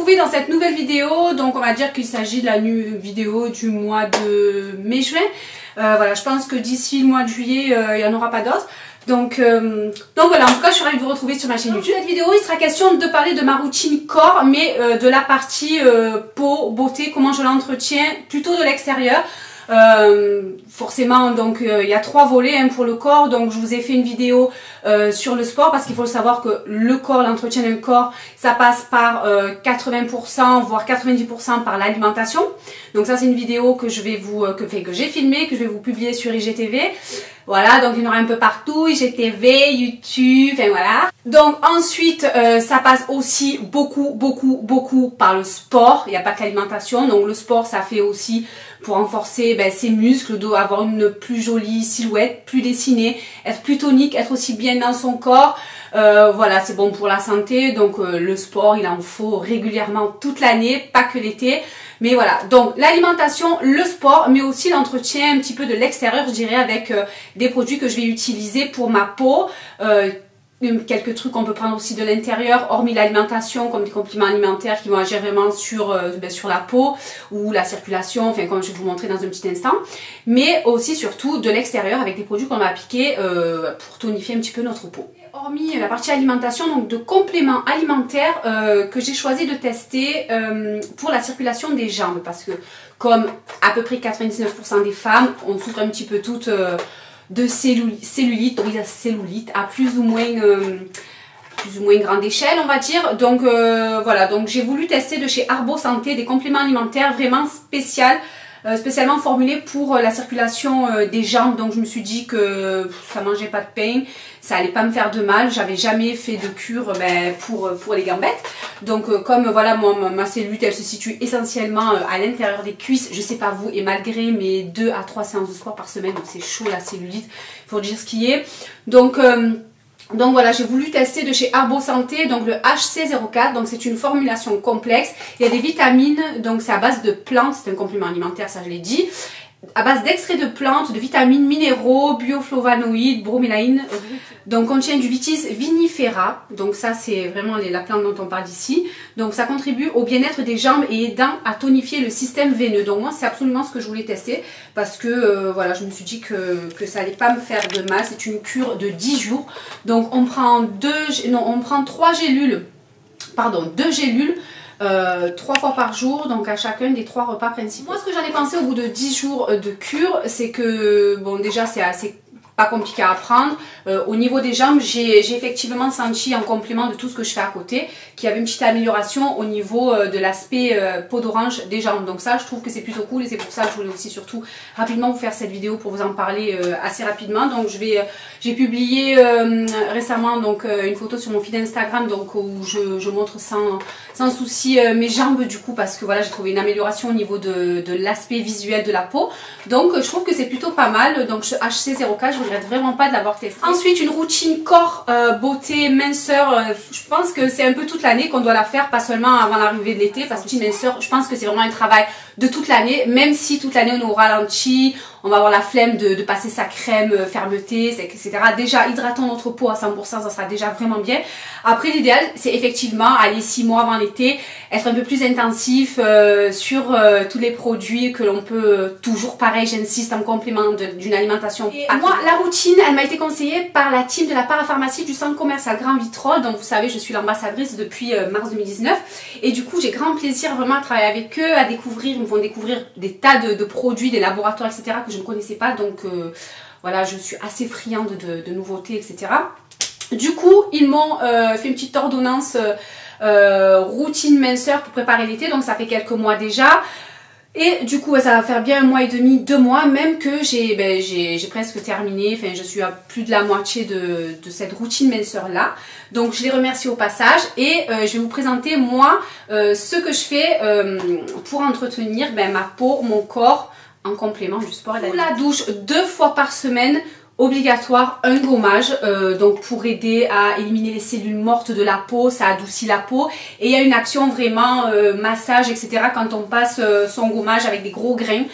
retrouver dans cette nouvelle vidéo. Donc on va dire qu'il s'agit de la vidéo du mois de mai-juin. Voilà, je pense que d'ici le mois de juillet, il n'y en aura pas d'autres. Donc voilà, en tout cas je suis ravie de vous retrouver sur ma chaîne YouTube. Dans cette vidéo il sera question de parler de ma routine corps, mais de la partie peau, beauté, comment je l'entretiens, plutôt de l'extérieur. Forcément donc il y a 3 volets pour le corps, donc je vous ai fait une vidéo sur le sport parce qu'il faut savoir que le corps, l'entretien d'un corps, ça passe par 80% voire 90% par l'alimentation. Donc ça c'est une vidéo que je vais vous que j'ai filmée, que je vais vous publier sur IGTV. Voilà, donc il y en aura un peu partout, IGTV, YouTube, enfin voilà. Donc ensuite, ça passe aussi beaucoup par le sport. Il n'y a pas que l'alimentation. Donc le sport, ça fait aussi pour renforcer ses muscles, avoir une plus jolie silhouette, plus dessinée, être plus tonique, être aussi bien dans son corps. Voilà, c'est bon pour la santé. Donc le sport, il en faut régulièrement toute l'année, pas que l'été. Mais voilà, donc l'alimentation, le sport, mais aussi l'entretien un petit peu de l'extérieur, je dirais, avec des produits que je vais utiliser pour ma peau. Quelques trucs qu'on peut prendre aussi de l'intérieur, hormis l'alimentation, comme des compléments alimentaires qui vont agir vraiment sur la peau ou la circulation, enfin comme je vais vous montrer dans un petit instant. Mais aussi surtout de l'extérieur avec des produits qu'on va appliquer pour tonifier un petit peu notre peau. Hormis la partie alimentation, donc de compléments alimentaires que j'ai choisi de tester pour la circulation des jambes. Parce que comme à peu près 99% des femmes, on souffre un petit peu toutes de cellulite, donc cellulite à plus ou moins grande échelle on va dire. Donc voilà, donc j'ai voulu tester de chez Arbo Santé des compléments alimentaires vraiment spécialement formulés pour la circulation des jambes. Donc je me suis dit que ça mangeait pas de pain, ça allait pas me faire de mal. J'avais jamais fait de cure pour les gambettes. Donc comme voilà, ma cellulite elle se situe essentiellement à l'intérieur des cuisses, je sais pas vous, et malgré mes 2 à 3 séances de sport par semaine, donc c'est chaud la cellulite, il faut dire ce qui est. Donc voilà, j'ai voulu tester de chez Arbo Santé, donc le HC04, donc c'est une formulation complexe. Il y a des vitamines, donc c'est à base de plantes, c'est un complément alimentaire, ça je l'ai dit. À base d'extraits de plantes, de vitamines, minéraux, bioflavonoïdes, bromélaïne. Donc contient du vitis vinifera. Donc ça c'est vraiment la plante dont on parle ici. Donc ça contribue au bien-être des jambes et aidant à tonifier le système veineux. Donc moi c'est absolument ce que je voulais tester. Parce que voilà, je me suis dit que ça allait pas me faire de mal. C'est une cure de 10 jours. Donc on prend 2 gélules. 3 fois par jour, donc à chacun des 3 repas principaux. Moi ce que j'en ai pensé au bout de 10 jours de cure, c'est que bon déjà c'est assez pas compliqué à apprendre. Au niveau des jambes, j'ai effectivement senti en complément de tout ce que je fais à côté qu'il y avait une petite amélioration au niveau de l'aspect peau d'orange des jambes. Donc ça je trouve que c'est plutôt cool et c'est pour ça que je voulais aussi surtout rapidement vous faire cette vidéo pour vous en parler assez rapidement. Donc j'ai publié récemment donc une photo sur mon feed Instagram donc où je montre sans souci mes jambes du coup parce que voilà j'ai trouvé une amélioration au niveau de l'aspect visuel de la peau. Donc je trouve que c'est plutôt pas mal. Donc ce HC04 je regrette vraiment pas de l'avoir testé. Ensuite une routine corps, beauté, minceur, je pense que c'est un peu toute l'année qu'on doit la faire, pas seulement avant l'arrivée de l'été, parce que routine minceur, je pense que c'est vraiment un travail de toute l'année, même si toute l'année on est au ralenti, on va avoir la flemme de passer sa crème fermeté, etc. Déjà hydratons notre peau à 100%, ça sera déjà vraiment bien. Après l'idéal c'est effectivement aller 6 mois avant l'été, être un peu plus intensif sur tous les produits que l'on peut toujours pareil, j'insiste, en complément d'une alimentation. Et moi la routine elle m'a été conseillée par la team de la parapharmacie du centre commercial Grand Vitrolles, donc vous savez je suis l'ambassadrice depuis mars 2019 et du coup j'ai grand plaisir vraiment à travailler avec eux, à découvrir, ils me font découvrir des tas de produits, des laboratoires etc que je ne connaissais pas, donc voilà je suis assez friande de nouveautés etc. Du coup ils m'ont fait une petite ordonnance routine minceur pour préparer l'été, donc ça fait quelques mois déjà. Et du coup ça va faire bien 1 mois et demi, 2 mois même que j'ai presque terminé, enfin je suis à plus de la moitié de cette routine minceur là. Donc je les remercie au passage et je vais vous présenter moi ce que je fais pour entretenir ma peau, mon corps en complément du sport et de la douche 2 fois par semaine. Obligatoire un gommage donc pour aider à éliminer les cellules mortes de la peau, ça adoucit la peau et il y a une action vraiment massage etc quand on passe son gommage avec des gros grains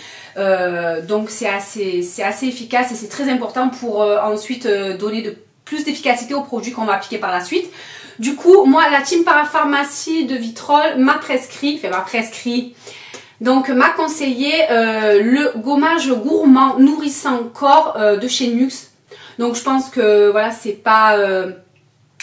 donc c'est assez efficace et c'est très important pour ensuite donner plus d'efficacité aux produits qu'on va appliquer par la suite. Du coup, moi, la team parapharmacie de Vitrolles m'a prescrit, donc m'a conseillé le gommage gourmand nourrissant corps de chez Nuxe. Donc je pense que voilà, c'est pas...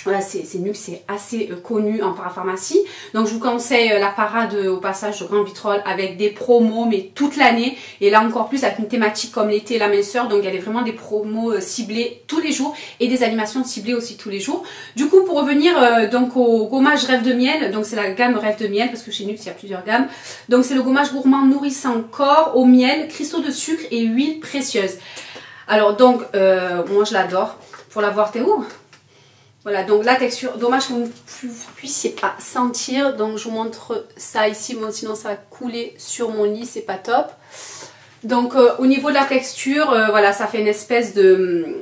voilà, c'est Nuxe, c'est assez connu en parapharmacie. Donc je vous conseille la parade au passage de Grand Vitrolles avec des promos, mais toute l'année. Et là encore plus avec une thématique comme l'été et la minceur. Donc il y avait vraiment des promos ciblés tous les jours et des animations ciblées aussi tous les jours. Du coup, pour revenir donc au gommage Rêve de miel, donc c'est la gamme Rêve de miel parce que chez Nuxe il y a plusieurs gammes. Donc c'est le gommage gourmand nourrissant corps au miel, cristaux de sucre et huile précieuse. Alors donc moi je l'adore. Pour l'avoir, t'es où? Voilà, donc la texture, dommage que vous ne puissiez pas sentir, donc je vous montre ça ici, bon, sinon ça va couler sur mon lit, c'est pas top. Donc au niveau de la texture, voilà, ça fait une espèce de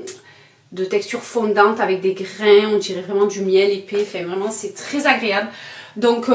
texture fondante avec des grains, on dirait vraiment du miel épais, enfin vraiment c'est très agréable. Donc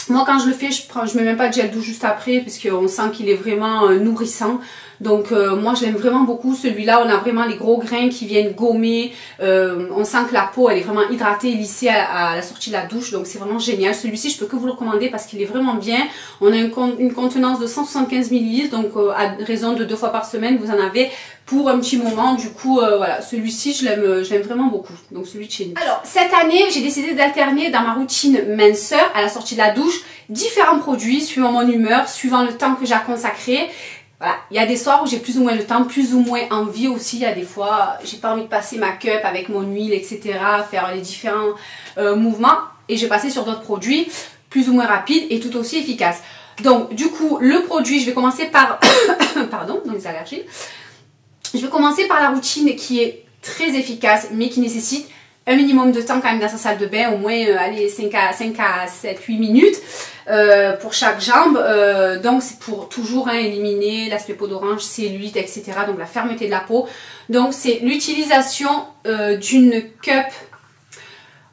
moi quand je le fais, je mets même pas de gel douche juste après, puisqu'on sent qu'il est vraiment nourrissant. Donc moi je l'aime vraiment beaucoup, celui-là on a vraiment les gros grains qui viennent gommer, on sent que la peau elle est vraiment hydratée et lissée à la sortie de la douche, donc c'est vraiment génial. Celui-ci je peux que vous le recommander parce qu'il est vraiment bien. On a une contenance de 175 ml, donc à raison de 2 fois par semaine vous en avez pour un petit moment. Du coup voilà, celui-ci je l'aime vraiment beaucoup, donc celui de chez nous. Alors cette année j'ai décidé d'alterner dans ma routine minceur à la sortie de la douche différents produits suivant mon humeur, suivant le temps que j'ai à consacrer. Voilà, il y a des soirs où j'ai plus ou moins le temps, plus ou moins envie aussi. Il y a des fois, j'ai pas envie de passer ma cup avec mon huile, etc. Faire les différents mouvements. Et je vais passer sur d'autres produits plus ou moins rapides et tout aussi efficaces. Donc, du coup, le produit, je vais commencer par... Pardon, dans les allergies. Je vais commencer par la routine qui est très efficace, mais qui nécessite un minimum de temps quand même dans sa salle de bain, au moins allez, 5 à 7, 8 minutes pour chaque jambe. Donc c'est pour toujours éliminer l'aspect peau d'orange, cellulite, etc. Donc la fermeté de la peau. Donc c'est l'utilisation d'une cup,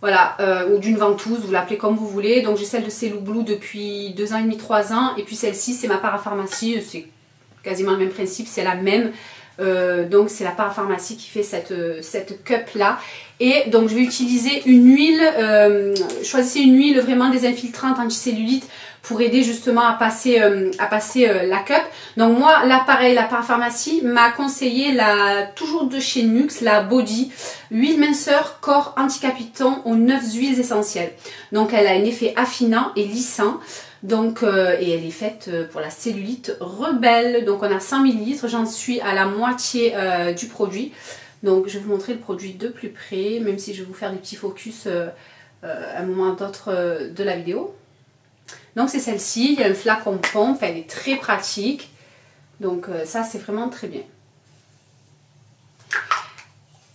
voilà, ou d'une ventouse, vous l'appelez comme vous voulez. Donc j'ai celle de Cellu Blue depuis 2 ans et demi, 3 ans. Et puis celle-ci c'est ma parapharmacie, c'est quasiment le même principe, c'est la même. Donc c'est la parapharmacie qui fait cette cup là. Et donc je vais utiliser une huile, choisissez une huile vraiment désinfiltrante anticellulite pour aider justement à passer la cup. Donc moi là pareil, la parapharmacie m'a conseillé toujours de chez Nuxe, la Body, huile minceur corps anticapitant aux 9 huiles essentielles. Donc elle a un effet affinant et lissant. Donc, et elle est faite pour la cellulite rebelle. Donc on a 100 ml, j'en suis à la moitié du produit. Donc je vais vous montrer le produit de plus près, même si je vais vous faire des petits focus à un moment d'autre de la vidéo. Donc c'est celle-ci, il y a un flacon pompe, elle est très pratique. Donc ça c'est vraiment très bien.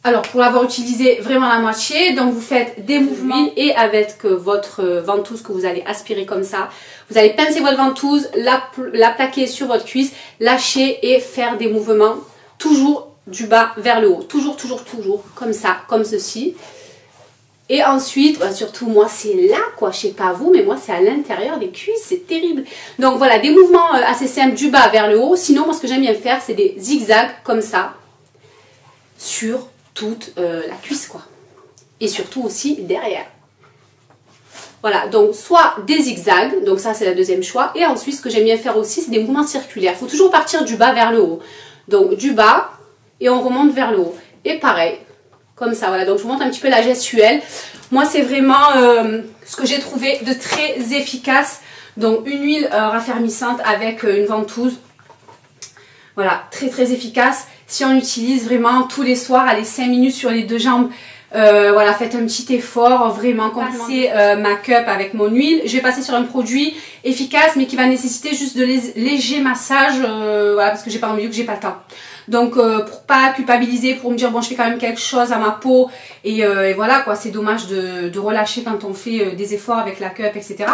Alors pour l'avoir utilisé vraiment la moitié, donc vous faites des mouvements et avec votre ventouse que vous allez aspirer comme ça, vous allez pincer votre ventouse, la plaquer sur votre cuisse, lâcher et faire des mouvements toujours du bas vers le haut, toujours comme ça, comme ceci. Et ensuite, bah surtout moi c'est là quoi, je sais pas vous, mais moi c'est à l'intérieur des cuisses, c'est terrible. Donc voilà, des mouvements assez simples du bas vers le haut. Sinon moi ce que j'aime bien faire c'est des zigzags comme ça sur toute la cuisse quoi, et surtout aussi derrière. Voilà, donc soit des zigzags, donc ça c'est le deuxième choix, et ensuite ce que j'aime bien faire aussi c'est des mouvements circulaires. Il faut toujours partir du bas vers le haut, donc du bas et on remonte vers le haut, et pareil comme ça. Voilà, donc je vous montre un petit peu la gestuelle. Moi c'est vraiment ce que j'ai trouvé de très efficace. Donc une huile raffermissante avec une ventouse, voilà, très efficace. Si on utilise vraiment tous les soirs, allez 5 minutes sur les 2 jambes, voilà, faites un petit effort, vraiment compensez ma cup avec mon huile. Je vais passer sur un produit efficace mais qui va nécessiter juste de légers massages, voilà, parce que j'ai pas envie, que j'ai pas le temps. Donc pour pas culpabiliser, pour me dire bon je fais quand même quelque chose à ma peau et voilà quoi, c'est dommage de relâcher quand on fait des efforts avec la cup, etc.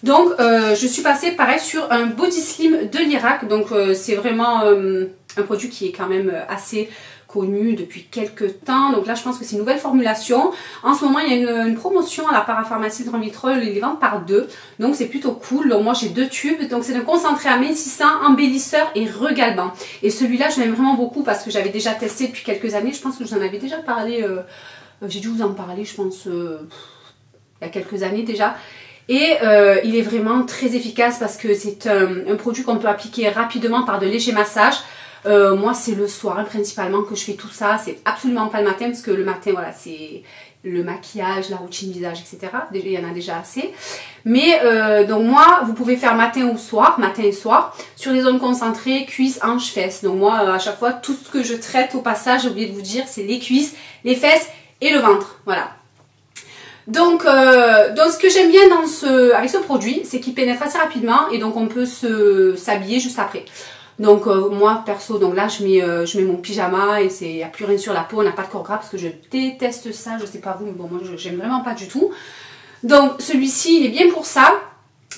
Donc je suis passée pareil sur un Body Slim de l'Irak. Donc c'est vraiment un produit qui est quand même assez connu depuis quelques temps. Donc là je pense que c'est une nouvelle formulation. En ce moment il y a une promotion à la parapharmacie de Grand Vitrolles, ils les vendent par 2. Donc c'est plutôt cool. Donc moi j'ai 2 tubes. Donc c'est un concentré amincissant, embellisseur et regalbant. Et celui-là je l'aime vraiment beaucoup parce que j'avais déjà testé depuis quelques années. Je pense que je vous en avais déjà parlé. J'ai dû vous en parler je pense il y a quelques années déjà. Et il est vraiment très efficace parce que c'est un produit qu'on peut appliquer rapidement par de légers massages. Moi c'est le soir principalement que je fais tout ça, c'est absolument pas le matin parce que le matin voilà c'est le maquillage, la routine visage, etc. Déjà, il y en a déjà assez. Mais donc moi, vous pouvez faire matin ou soir, matin et soir, sur les zones concentrées, cuisses, hanches, fesses. Donc moi, à chaque fois, tout ce que je traite au passage, j'ai oublié de vous dire, c'est les cuisses, les fesses et le ventre. Voilà. Donc ce que j'aime bien avec ce produit, c'est qu'il pénètre assez rapidement et donc on peut s'habiller juste après. Donc moi perso, donc là je mets mon pyjama et il n'y a plus rien sur la peau, on n'a pas de corps gras parce que je déteste ça, je sais pas vous, mais bon moi j'aime vraiment pas du tout. Donc celui-ci il est bien pour ça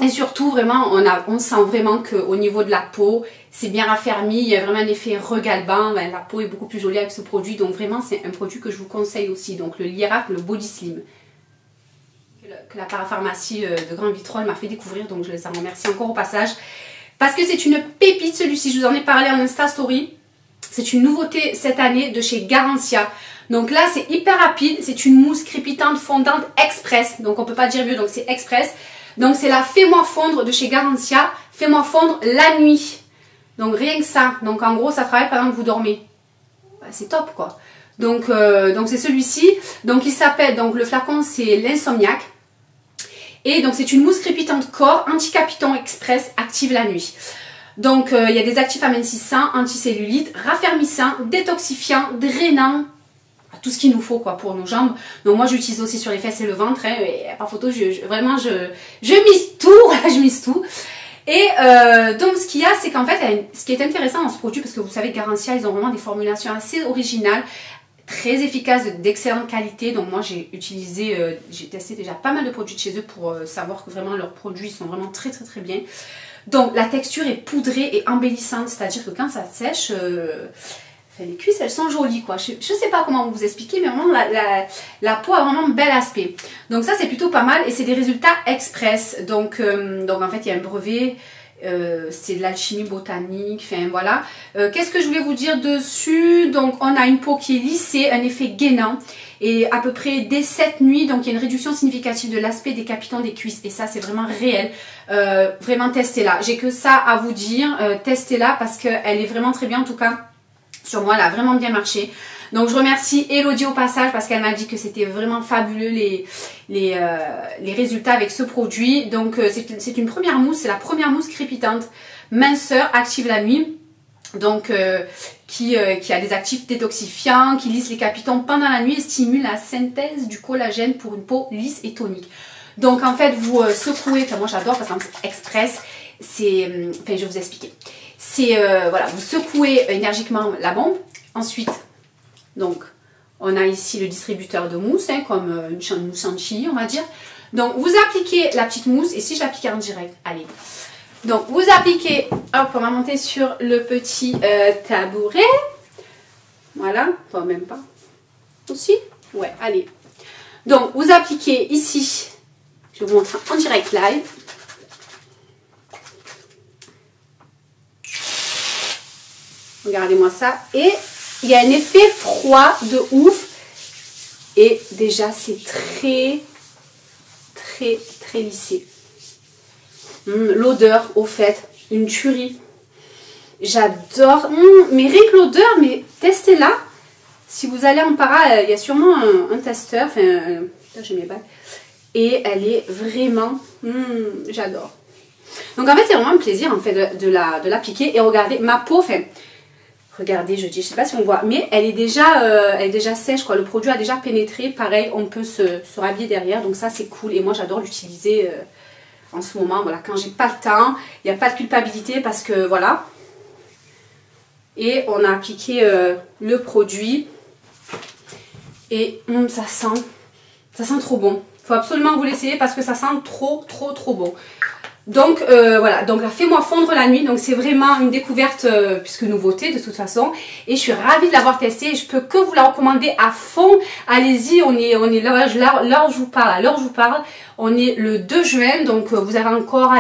et surtout vraiment on sent vraiment qu'au niveau de la peau c'est bien raffermi, il y a vraiment un effet regalbant, ben, la peau est beaucoup plus jolie avec ce produit donc vraiment c'est un produit que je vous conseille aussi, donc le Lierac, le Body Slim. Que la parapharmacie de Grand Vitrolles m'a fait découvrir, donc je les en remercie encore au passage. Parce que c'est une pépite celui-ci, je vous en ai parlé en Insta Story. C'est une nouveauté cette année de chez Garantia. Donc là c'est hyper rapide, c'est une mousse crépitante fondante express. Donc on peut pas dire mieux, donc c'est express. Donc c'est la Fais-moi fondre de chez Garantia. Fais-moi fondre la nuit. Donc rien que ça. Donc en gros ça travaille pendant que vous dormez. Bah, c'est top quoi. Donc c'est celui-ci. Donc il s'appelle, donc le flacon c'est l'Insomniac. Et donc c'est une mousse crépitante corps, anti-capiton express, active la nuit. Donc il y a des actifs amincissants, anticellulite, raffermissant, détoxifiant, drainant, tout ce qu'il nous faut quoi pour nos jambes. Donc moi j'utilise aussi sur les fesses et le ventre, hein, et par photo vraiment je mise tout, voilà, je mise tout. Et donc ce qu'il y a c'est qu'en fait, ce qui est intéressant dans ce produit, parce que vous savez Garantia ils ont vraiment des formulations assez originales, très efficace, d'excellente qualité. Donc moi j'ai testé déjà pas mal de produits de chez eux pour savoir que vraiment leurs produits sont vraiment très très bien. Donc la texture est poudrée et embellissante, c'est-à-dire que quand ça sèche, les cuisses elles sont jolies quoi. Je sais pas comment vous expliquer, mais vraiment la peau a vraiment un bel aspect. Donc ça c'est plutôt pas mal et c'est des résultats express. Donc en fait il y a un brevet. C'est de l'alchimie botanique, enfin voilà. Qu'est-ce que je voulais vous dire dessus? Donc on a une peau qui est lissée, un effet gainant et à peu près dès 7 nuits, donc il y a une réduction significative de l'aspect des capitons des cuisses et ça c'est vraiment réel. Vraiment testez-la, j'ai que ça à vous dire, testez-la parce qu'elle est vraiment très bien, en tout cas sur moi elle a vraiment bien marché. Donc je remercie Elodie au passage parce qu'elle m'a dit que c'était vraiment fabuleux les résultats avec ce produit. Donc c'est une première mousse, c'est la première mousse crépitante, minceur, active la nuit. Donc qui a des actifs détoxifiants, qui lisse les capitons pendant la nuit et stimule la synthèse du collagène pour une peau lisse et tonique. Donc en fait vous secouez, enfin moi j'adore parce que c'est express, c'est, enfin je vais vous expliquer. C'est voilà, vous secouez énergiquement la bombe, ensuite donc, on a ici le distributeur de mousse, hein, comme une mousse en chantilly, on va dire. Donc, vous appliquez la petite mousse, et si je l'applique en direct, allez. Donc, vous appliquez, hop, on va monter sur le petit tabouret. Voilà, enfin, même pas. Aussi, ouais, allez. Donc, vous appliquez ici, je vous montre en direct live. Regardez-moi ça, et il y a un effet froid de ouf et déjà c'est très lissé. L'odeur au fait, une tuerie. J'adore, mais rien que l'odeur, mais testez-la. Si vous allez en para, il y a sûrement un testeur, enfin, là j'ai mes bagues. Et elle est vraiment, j'adore. Donc en fait c'est vraiment un plaisir en fait de l'appliquer et regardez ma peau, enfin, regardez, je sais pas si on voit, mais elle est déjà sèche, quoi. Le produit a déjà pénétré. Pareil, on peut se rhabiller derrière, donc ça c'est cool. Et moi j'adore l'utiliser en ce moment, voilà, quand j'ai pas le temps. Il n'y a pas de culpabilité parce que voilà. Et on a appliqué le produit et ça sent trop bon. Il faut absolument vous l'essayer parce que ça sent trop bon. Donc voilà, donc la Fais-moi fondre la nuit, donc c'est vraiment une découverte puisque nouveauté de toute façon et je suis ravie de l'avoir testé et je peux que vous la recommander à fond. Allez-y, on est l'heure où je vous parle, on est le 2 juin, donc vous avez encore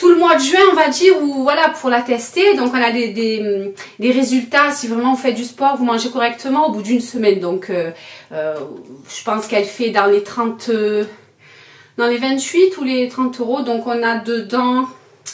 tout le mois de juin, on va dire, ou voilà, pour la tester. Donc on a des résultats. Si vraiment vous faites du sport, vous mangez correctement au bout d'une semaine. Donc je pense qu'elle fait dans les 30, dans les 28 ou les 30 euros. Donc on a dedans,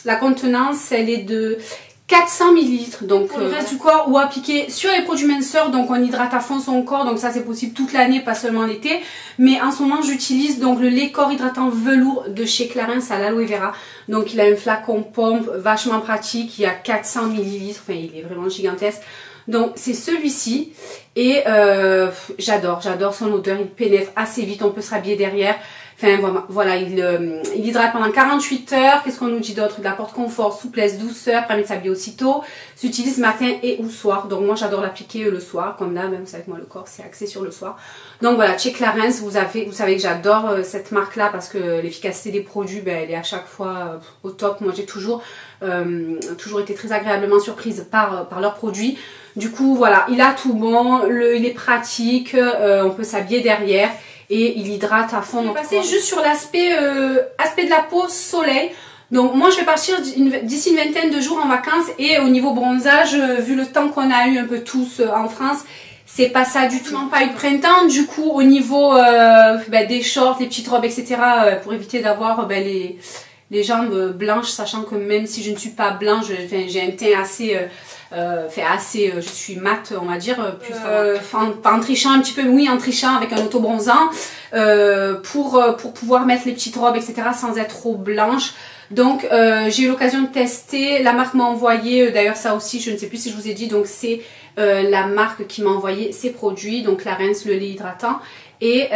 la contenance, elle est de 400 ml. Donc pour le reste du corps, ou appliquer sur les produits minceurs. Donc on hydrate à fond son corps. Donc ça c'est possible toute l'année, pas seulement l'été. Mais en ce moment j'utilise donc le lait corps hydratant velours de chez Clarins à l'aloe vera. Donc il a un flacon pompe vachement pratique. Il y a 400 ml. Enfin il est vraiment gigantesque. Donc c'est celui-ci. Et j'adore son odeur. Il pénètre assez vite. On peut se rhabiller derrière. Enfin voilà, il hydrate pendant 48 heures. Qu'est-ce qu'on nous dit d'autre? Il apporte confort, souplesse, douceur, permet de s'habiller aussitôt. S'utilise matin et ou soir. Donc moi j'adore l'appliquer le soir. Comme là, même vous savez que moi le corps c'est axé sur le soir. Donc voilà, chez Clarins, vous savez que j'adore cette marque-là parce que l'efficacité des produits, ben, elle est à chaque fois au top. Moi j'ai toujours été très agréablement surprise par leurs produits. Du coup voilà, il a tout bon, il est pratique, on peut s'habiller derrière. Et il hydrate à fond. On va passer juste sur l'aspect aspect de la peau, soleil. Donc moi je vais partir d'ici une vingtaine de jours en vacances. Et au niveau bronzage, vu le temps qu'on a eu un peu tous en France, c'est pas ça du tout. Pas eu de printemps. Du coup au niveau des shorts, les petites robes, etc. Pour éviter d'avoir les jambes blanches, sachant que même si je ne suis pas blanche, j'ai un teint assez... je suis mate on va dire, plus en trichant un petit peu, oui en trichant avec un auto-bronzant pour pouvoir mettre les petites robes etc sans être trop blanche. Donc j'ai eu l'occasion de tester, la marque m'a envoyé, d'ailleurs ça aussi je ne sais plus si je vous ai dit, donc c'est la marque qui m'a envoyé ces produits, donc Clarins, le lait hydratant et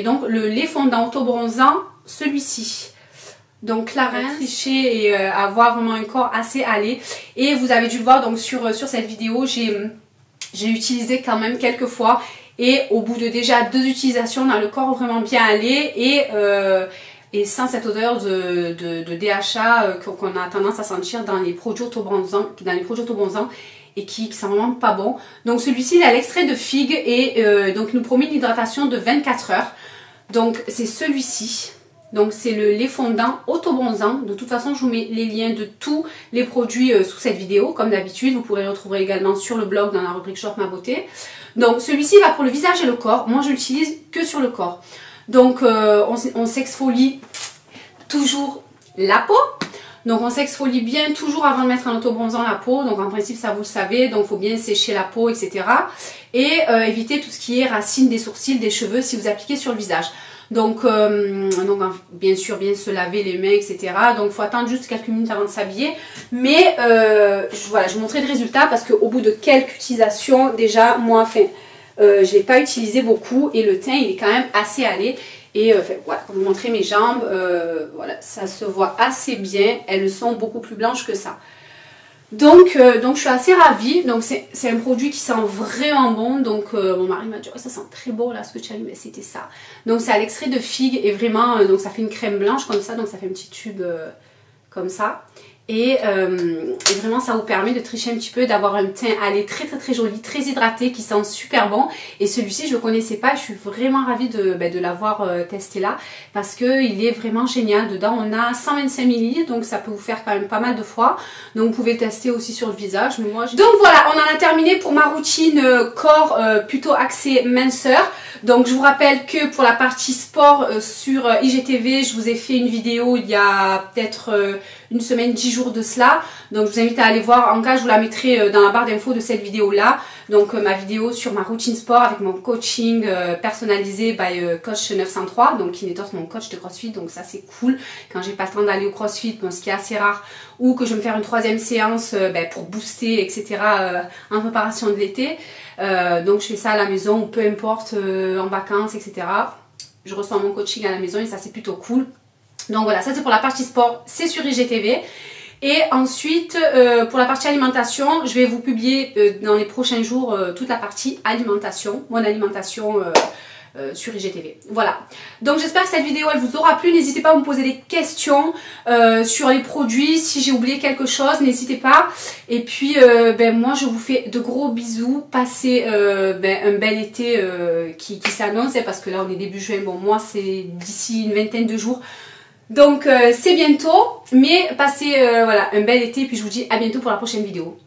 donc le lait fondant auto-bronzant, celui-ci. Donc Clarins, tricher et avoir vraiment un corps assez allé. Et vous avez dû le voir donc sur cette vidéo, j'ai utilisé quand même quelques fois. Et au bout de déjà 2 utilisations, on a le corps vraiment bien allé. Et sans cette odeur de DHA qu'on a tendance à sentir dans les produits auto-bronzants et qui sont vraiment pas bons. Donc celui-ci il a l'extrait de figue et donc il nous promet une hydratation de 24 heures. Donc c'est celui-ci. Donc c'est le lait fondant auto-bronzant. De toute façon, je vous mets les liens de tous les produits sous cette vidéo. Comme d'habitude, vous pourrez le retrouver également sur le blog dans la rubrique Shop Ma Beauté. Donc celui-ci va pour le visage et le corps. Moi, je l'utilise que sur le corps. Donc on s'exfolie toujours la peau. Donc on s'exfolie bien toujours avant de mettre un auto-bronzant la peau. Donc en principe, ça vous le savez. Donc il faut bien sécher la peau, etc. Et éviter tout ce qui est racines des sourcils, des cheveux si vous appliquez sur le visage. Donc bien sûr bien se laver les mains etc. Donc il faut attendre juste quelques minutes avant de s'habiller. Mais voilà, je vous montrerai le résultat parce qu'au bout de quelques utilisations déjà moi je ne l'ai pas utilisé beaucoup et le teint il est quand même assez allé. Et voilà, pour vous montrer mes jambes, voilà, ça se voit assez bien. Elles sont beaucoup plus blanches que ça. Donc je suis assez ravie. Donc c'est un produit qui sent vraiment bon. Donc mon mari m'a dit oh, ça sent très bon là ce que tu as mis, mais c'était ça. Donc c'est à l'extrait de figue et vraiment donc ça fait une crème blanche comme ça, donc ça fait un petit tube comme ça. Et vraiment ça vous permet de tricher un petit peu, d'avoir un teint allé très très très joli, très hydraté, qui sent super bon. Et celui-ci je ne le connaissais pas, je suis vraiment ravie de l'avoir testé là parce qu'il est vraiment génial. Dedans on a 125 ml, donc ça peut vous faire quand même pas mal de fois. Donc vous pouvez le tester aussi sur le visage. Mais moi, donc voilà, on en a terminé pour ma routine corps plutôt axée minceur. Donc je vous rappelle que pour la partie sport sur IGTV, je vous ai fait une vidéo il y a peut-être une semaine, 10 jours de cela. Donc je vous invite à aller voir, en cas je vous la mettrai dans la barre d'infos de cette vidéo là. Donc ma vidéo sur ma routine sport avec mon coaching personnalisé by coach 903, donc qui est mon coach de CrossFit. Donc ça c'est cool quand j'ai pas le temps d'aller au CrossFit, bon, ce qui est assez rare, ou que je vais me faire une 3e séance pour booster etc. En préparation de l'été. Donc je fais ça à la maison ou peu importe en vacances etc. Je reçois mon coaching à la maison et ça c'est plutôt cool. Donc voilà, ça c'est pour la partie sport, c'est sur IGTV. Et ensuite, pour la partie alimentation, je vais vous publier dans les prochains jours toute la partie alimentation, mon alimentation sur IGTV. Voilà. Donc j'espère que cette vidéo elle vous aura plu. N'hésitez pas à me poser des questions sur les produits. Si j'ai oublié quelque chose, n'hésitez pas. Et puis moi je vous fais de gros bisous. Passez un bel été qui s'annonce parce que là on est début juin. Bon moi c'est d'ici une vingtaine de jours. Donc c'est bientôt, mais passez voilà, un bel été, puis je vous dis à bientôt pour la prochaine vidéo.